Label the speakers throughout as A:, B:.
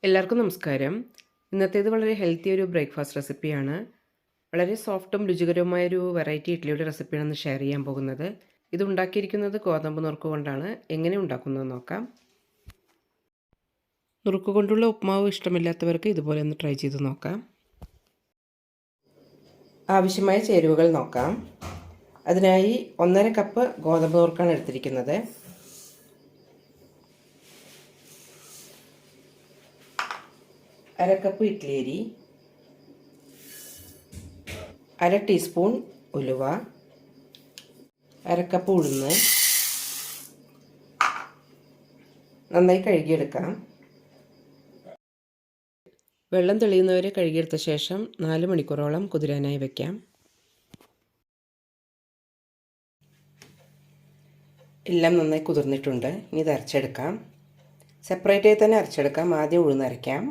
A: എല്ലാവർക്കും നമസ്കാരം. ഇന്നത്തേത് വളരെ ഹെൽത്തി ഒരു ബ്രേക്ക്ഫാസ്റ്റ് റെസിപ്പിയാണ്. വളരെ സോഫ്റ്റും രുചികരവുമായൊരു വെറൈറ്റി ഇഡ്ഡലിയുടെ റെസിപ്പിയാണ് ഷെയർ ചെയ്യാൻ പോകുന്നത്. ഇത് ഉണ്ടാക്കിയിരിക്കുന്നത് ഗോതമ്പ് നുറുക്ക് കൊണ്ടാണ്. എങ്ങനെ ഉണ്ടാക്കുന്നത് നോക്കാം. നുറുക്ക് കൊണ്ടുള്ള ഉപ്മാവ് ഇഷ്ടമില്ലാത്തവർക്ക് ഇതുപോലെ ഒന്ന് ട്രൈ ചെയ്ത് നോക്കാം. ആവശ്യമായ ചേരുവകൾ നോക്കാം. അതിനായി 1.5 കപ്പ് ഗോതമ്പ് നുറുക്കാണ് എടുത്തിരിക്കുന്നത്. അരക്കപ്പ് ഇഡ്ഡലിയരി, 1/2 ടീസ്പൂൺ ഉലുവ, അരക്കപ്പ് ഉഴുന്ന്. നന്നായി കഴുകിയെടുക്കാം. വെള്ളം തെളിയുന്നവരെ കഴുകിയെടുത്ത ശേഷം 4 മണിക്കൂറോളം കുതിരാനായി വയ്ക്കാം. എല്ലാം നന്നായി കുതിർന്നിട്ടുണ്ട്. ഇനി ഇത് അരച്ചെടുക്കാം. സെപ്പറേറ്റായി തന്നെ അരച്ചെടുക്കാം. ആദ്യം ഉഴുന്നരയ്ക്കാം.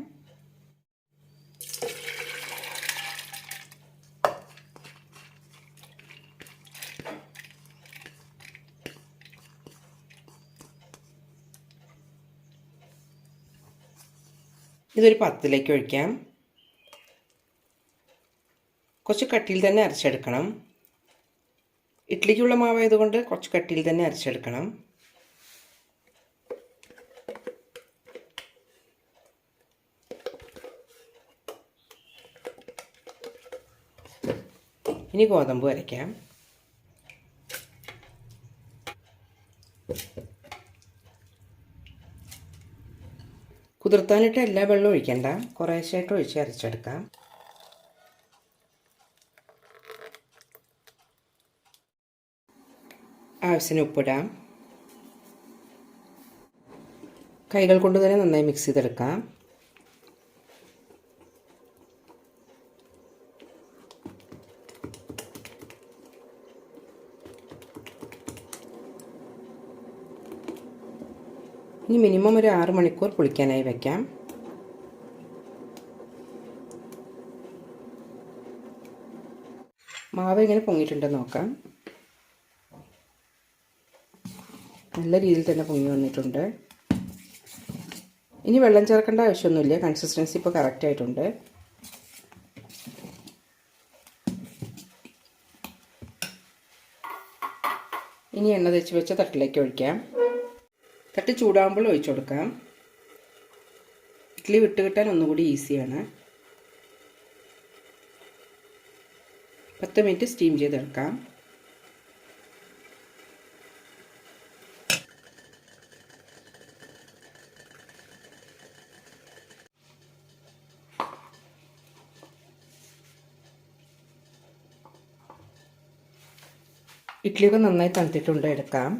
A: ഇതൊരു പത്തിലേക്ക് ഒഴിക്കാം. കുറച്ച് കട്ടിയിൽ തന്നെ അരച്ചെടുക്കണം. ഇഡ്ഡലിക്കുള്ള മാവായതുകൊണ്ട് കുറച്ച് കട്ടിയിൽ തന്നെ അരച്ചെടുക്കണം. ഇനി ഗോതമ്പ് അരയ്ക്കാം. കുതിർത്താനിട്ട് എല്ലാ വെള്ളവും ഒഴിക്കണ്ട, കുറേശ്ശായിട്ട് ഒഴിച്ച് അരച്ചെടുക്കാം. ആവശ്യത്തിന് ഉപ്പിടാം. കൈകൾ കൊണ്ട് തന്നെ നന്നായി മിക്സ് ചെയ്തെടുക്കാം. ഇനി മിനിമം ഒരു 6 മണിക്കൂർ പുളിക്കാനായി വയ്ക്കാം. മാവ് ഇങ്ങനെ പൊങ്ങിയിട്ടുണ്ടെന്ന് നോക്കാം. നല്ല രീതിയിൽ തന്നെ പൊങ്ങി വന്നിട്ടുണ്ട്. ഇനി വെള്ളം ചേർക്കേണ്ട ആവശ്യമൊന്നുമില്ല. കൺസിസ്റ്റൻസി ഇപ്പോൾ കറക്റ്റ് ആയിട്ടുണ്ട്. ഇനി എണ്ണ തേച്ച് വെച്ച തട്ടിലേക്ക് ഒഴിക്കാം. തട്ട് ചൂടാകുമ്പോൾ ഒഴിച്ചു കൊടുക്കാം. ഇഡ്ഡലി വിട്ട് കിട്ടാൻ ഒന്നുകൂടി ഈസിയാണ്. 10 മിനിറ്റ് സ്റ്റീം ചെയ്തെടുക്കാം. ഇഡ്ഡലിയൊക്കെ നന്നായി തണുത്തിട്ടുണ്ട്. എടുക്കാം.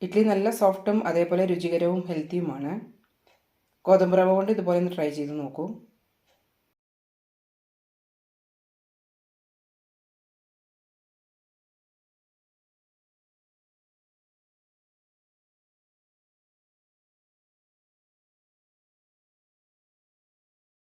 A: ഇഡ്ഡലി നല്ല സോഫ്റ്റും അതേപോലെ രുചികരവും ഹെൽത്തിയുമാണ്. ഗോതമ്പ് റവ കൊണ്ട് ഇതുപോലെ ഒന്ന് ട്രൈ ചെയ്ത് നോക്കൂ.